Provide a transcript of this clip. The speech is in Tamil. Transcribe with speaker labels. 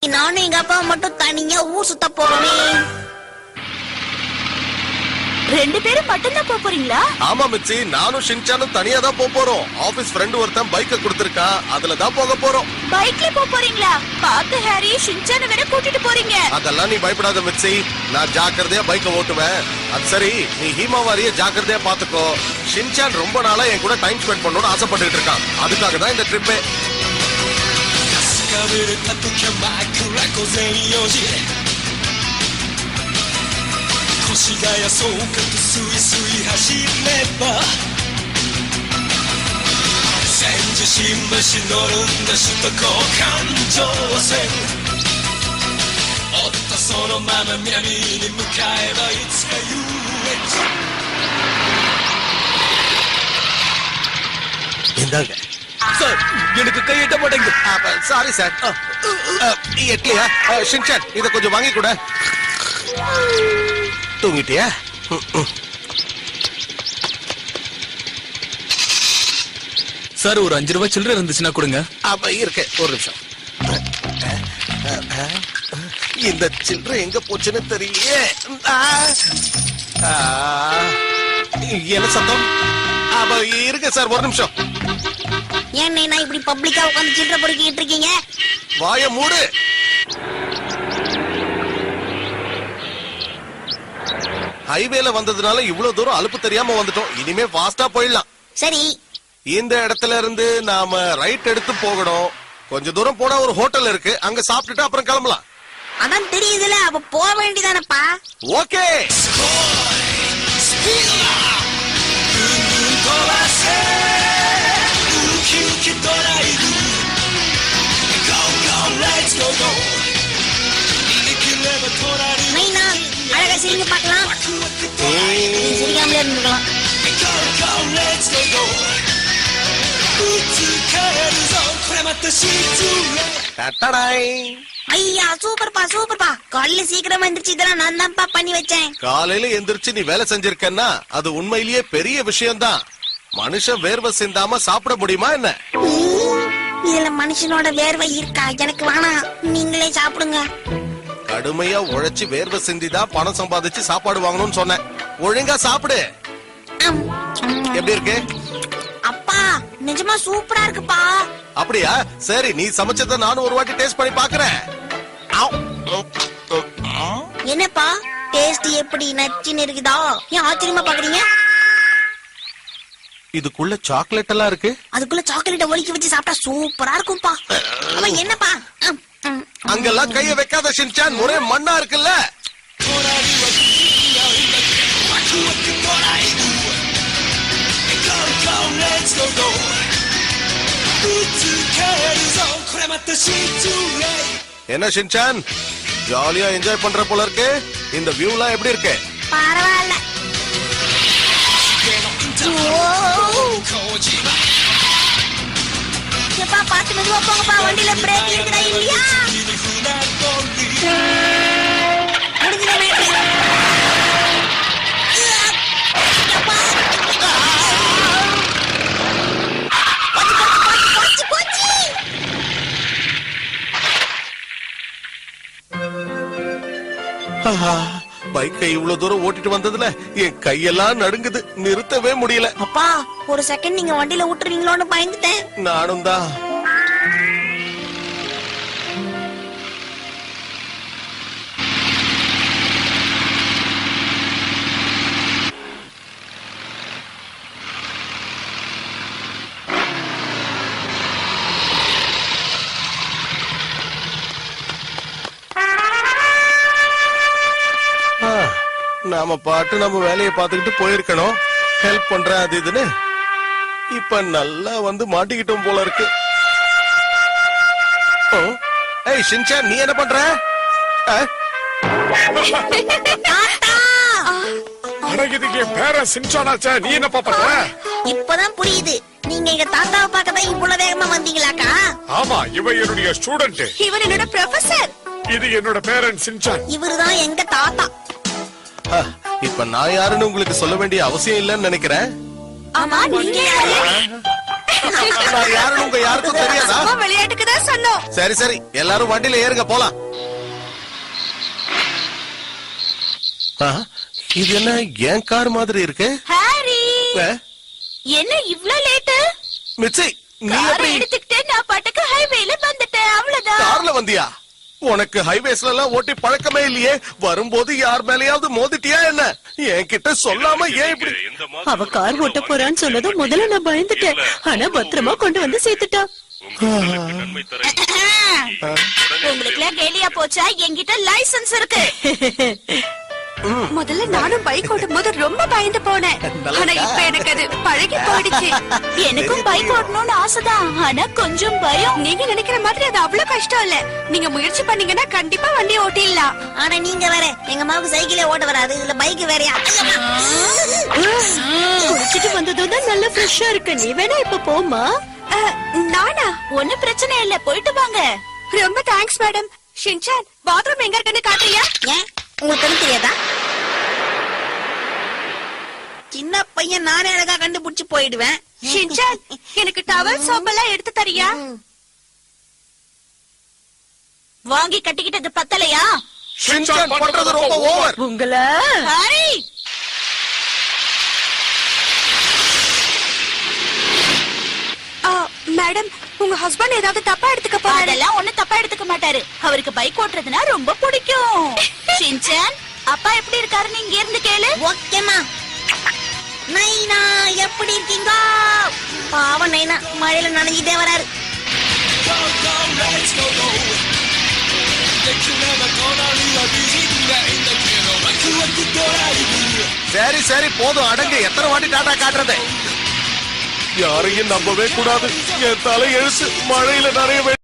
Speaker 1: நானும் எங்க அப்பா மட்டும் தனியா ஊர் சுத்த போறோமே.
Speaker 2: ரெண்டு பேரும் மட்டும்தான் போறீங்களா?
Speaker 3: ஆமா மிச்சி, நானும் ஷின்சானும் தனியா தான் போறோம். ஆபீஸ் ஃப்ரெண்ட் ஒருத்தன் பைக்க கொடுத்திருக்கான், அதுல தான் போக போறோம்.
Speaker 2: பைக்ல போறீங்களா? பாத்து ஹாரி, ஷின்சான வேற கூட்டிட்டு போறீங்க.
Speaker 3: அதெல்லாம் நீ பயப்படாத மிச்சி, நான் ஜாக்கிரதையா பைக்க ஓட்டுவேன். அது சரி, நீ ஹீமாவாரிய ஜாக்கிரதையா பாத்துக்கோ. ஷின்சான் ரொம்ப நாளா என் கூட டைம் ஸ்பெண்ட் பண்ணணும்னு ஆசைப்பட்டுட்டு இருக்கான். அதுக்காக தான் இந்த ட்ரிப்பே.
Speaker 4: 腰がやそうかとスイスイ走れば千住新橋乗るんだ首都高環状線追ったそのまま南に向かえばいつか優越
Speaker 3: இந்தாங்க
Speaker 4: சார், எனக்கு கையிட்ட மாட்டேங்குது.
Speaker 3: Sorry sir. எட்லியா ஷின்சான், இத கொஞ்சம் வாங்கி கூட. தூங்கிட்டியா?
Speaker 4: சார், ஒரு 5 ரூபாய் சில்லறை இருந்துச்சுன்னா கொடுங்க.
Speaker 3: அப்ப இருக்கு, ஒரு நிமிஷம். இந்த சில்லறை எங்க போச்சுன்னு தெரியலையே. என்ன சத்தம்? அப்ப இருக்கு சார், ஒரு நிமிஷம்.
Speaker 1: ஏன்னா இப்படி பப்ளிக்கா உட்காந்து சில்லறை பொறுக்கிட்டு இருக்கீங்க?
Speaker 3: வாய மூடு. ஹைவேல வந்ததுனால இவ்வளவு தூரம் அலுப்பு தெரியாம வந்துட்டோம். இனிமே ஃபாஸ்டா போயிடலாம்.
Speaker 1: சரி,
Speaker 3: இந்த இடத்துல இருந்து நாம ரைட் எடுத்து போகணும். கொஞ்ச தூரம் போனா ஒரு ஹோட்டல் இருக்கு, அங்க சாப்பிட்டுட்டு அப்புறம் கிளம்பலாம்.
Speaker 1: அதான் தெரியுதுல, அப்ப போக வேண்டியதானப்பா.
Speaker 3: ஓகே.
Speaker 1: மைனா, அழகா சிரிங்க பார்க்கலாம். சிரிக்காமலே இருந்துக்கலாம். ஐயா, சூப்பர்ப்பா சூப்பர்ப்பா. காலையில சீக்கிரமா எந்திரிச்சு இதெல்லாம் நான் தான்ப்பா பண்ணி வச்சேன்.
Speaker 3: காலையில எந்திரிச்சு நீ வேலை செஞ்சிருக்கன்னா அது உண்மையிலேயே பெரிய விஷயம்தான். மனுஷன் வேர்வை சிந்தாம சாப்பிட முடியுமா என்ன?
Speaker 1: இதுல மனுஷனோட வேர்வை இருக்கா? எனக்கு வேணாம், நீங்களே சாப்பிடுங்க.
Speaker 3: கடுமையா உழைச்சு வேர்வை சிந்திதான் பணம் சம்பாதிச்சு சாப்பாடு வாங்கணும்னு சொன்னேன். ஒழுங்கா சாப்பிடு. எப்படி இருக்கு?
Speaker 1: அப்பா, நிஜமா சூப்பரா இருக்குப்பா.
Speaker 3: அப்படியா? சரி, நீ சமைச்சத நானும் ஒரு வாட்டி டேஸ்ட் பண்ணி பாக்குறேன்.
Speaker 1: என்னப்பா, டேஸ்ட் எப்படி நச்சுன்னு இருக்குதா? ஏன் ஆச்சரியமா பாக்குறீங்க?
Speaker 3: இதுக்குள்ள சாக்லேட் எல்லாம் இருக்கு.
Speaker 1: அதுக்குள்ள சாக்லேட்ட ஒலிக்க வச்சு சாப்பிட்டா சூப்பரா இருக்கும்பா. அவன் என்னப்பா?
Speaker 3: அங்கெல்லாம் கைய வைக்காத ஷின்சான், ஒரே மண்ணா இருக்குல்ல. என்ன ஷின்சான், ஜாலியா என்ஜாய் பண்ற போல இருக்கு. இந்த வியூலாம் எப்படி இருக்கு?
Speaker 1: பரவாயில்ல. பாத்து மெதுவா போங்கப்பா, வண்டியில பிரேக் இருக்குதா இல்லையா?
Speaker 3: பைக்கை இவ்வளவு தூரம் ஓட்டிட்டு வந்ததுல என் கையெல்லாம் நடுங்குது, நிறுத்தவே முடியல.
Speaker 1: அப்பா, ஒரு செகண்ட் நீங்க வண்டியில விட்டுருவீங்களோன்னு பயந்துட்டேன்.
Speaker 3: நானும் தான். நாம பாட்டு நம்ம வேலையை பார்த்துக்கிட்டு போயிருக்கணும். ஹெல்ப் பண்ற அது இதுன்னு இப்ப நல்லா வந்து மாட்டிக்கிட்டோம் போல இருக்கு. ஏய் ஷின்சான், நீ என்ன பண்ற?
Speaker 5: இதுக்கு பேர சின்சானாச்சே, நீ என்ன பண்ற?
Speaker 1: இப்பதான் புரியுது, நீங்க எங்க தாத்தாவை பார்க்கதான் இவ்வளவு வேகமா வந்தீங்களாக்கா?
Speaker 5: ஆமா, இவ என்னுடைய ஸ்டூடெண்ட்.
Speaker 2: இவன் என்னோட ப்ரொஃபசர்.
Speaker 5: இது என்னோட பேரன் சின்சான்.
Speaker 1: இவருதான் எங்க தாத்தா.
Speaker 3: இப்ப நான் யாருன்னு உங்களுக்கு சொல்ல வேண்டிய அவசியம் இல்லைன்னு நினைக்கிறேன்.
Speaker 2: ஆமா, நீங்க யாரு?
Speaker 3: நான் யாருன்னு உங்க யாருக்கும் தெரியாதா?
Speaker 2: சும்மா விளையாட்டுக்கு தான் சொன்னோம்.
Speaker 3: சரி சரி, எல்லாரும் வண்டியில ஏறுங்க போலாம். இது என்ன என் கார் மாதிரி இருக்கு?
Speaker 2: ஹாரி,
Speaker 3: ஆ?
Speaker 2: என்ன இவ்ளோ லேட்?
Speaker 3: மிச்சி, நீ
Speaker 2: காரை
Speaker 3: எப்படி
Speaker 2: எடுத்துக்கிட்டு நான் பாட்டுக்கு ஹைவேல வந்துட்டேன், அவ்வளவுதான்.
Speaker 3: கார்ல வந்தியா? உனக்கு ஹைவேஸ்ல எல்லாம் ஓட்டி பழக்கமே இல்லையே. வரும்போது யார் மேலயாவது மோதிட்டியா என்ன? என்கிட்ட சொல்லாம ஏன் இப்படி?
Speaker 6: அவ கார் ஓட்ட போறான்னு சொன்னதும் முதல்ல நான் பயந்துட்டேன். ஆனா பத்திரமா கொண்டு வந்து சேர்த்துட்டா.
Speaker 2: உங்களுக்கு எல்லாம் கேலியா போச்சா? என்கிட்ட லைசென்ஸ் இருக்கு. முதல்ல நானும் பைக் ஓட்டும் போது ரொம்ப பயந்து போனேன். ஆனா இப்ப எனக்கு அது பழகி போயிடுச்சு. எனக்கும் பைக் ஓட்டணும்னு ஆசைதான், ஆனா கொஞ்சம் பயம். நீங்க நினைக்கிற மாதிரி அது அவ்வளவு கஷ்டம் இல்ல. நீங்க முயற்சி பண்ணீங்கன்னா கண்டிப்பா வண்டி ஓட்டிடலாம்.
Speaker 1: ஆனா நீங்க வேற, எங்க அம்மாவுக்கு சைக்கிளே ஓட்ட வராது, இதுல பைக் வேறயா?
Speaker 6: குளிச்சிட்டு வந்ததும் தான் நல்ல ஃப்ரெஷ்ஷா இருக்கு. நீ வேணா இப்ப போமா.
Speaker 2: நானா? ஒண்ணும் பிரச்சனை இல்ல, போயிட்டு வாங்க. ரொம்ப தேங்க்ஸ் மேடம். ஷின்சான், பாத்ரூம் எங்க இருக்குன்னு காட்டுறியா?
Speaker 1: ஏன் உங்களுக்கு ஒண்ணும் தெரியாதா? சின்ன பையன் நானே அழகா கண்டுபிடிச்சு போயிடுவேன்.
Speaker 2: ஷின்சான், எனக்கு டவல் சோப் எல்லாம் எடுத்து தரியா? வாங்கி கட்டிக்கிட்டது பத்தலையா?
Speaker 3: ஷின்சான் பண்றது ரொம்ப ஓவர்.
Speaker 6: உங்களை
Speaker 2: ஹாரி, மேடம், உங்க ஹஸ்பண்ட் ஏதாவது தப்பா எடுத்துக்க போறாரு? அதெல்லாம் ஒண்ணு தப்பா எடுத்துக்க மாட்டாரு. அவருக்கு பைக் ஓட்டுறதுனா ரொம்ப பிடிக்கும். ஷின்சான், அப்பா எப்படி இருக்காரு நீங்க இருந்து கேளு.
Speaker 1: ஓகேமா. நைனா எப்படி இருக்கீங்க? பாவம் நைனா மழையில நனைஞ்சிட்டே வராரு.
Speaker 3: சரி சரி, போதும் அடங்கு. எத்தனை வாட்டி டாடா காட்டுறது? யாரையும் நம்பவே கூடாது. என் தலை எழுத்து மழையில நிறைய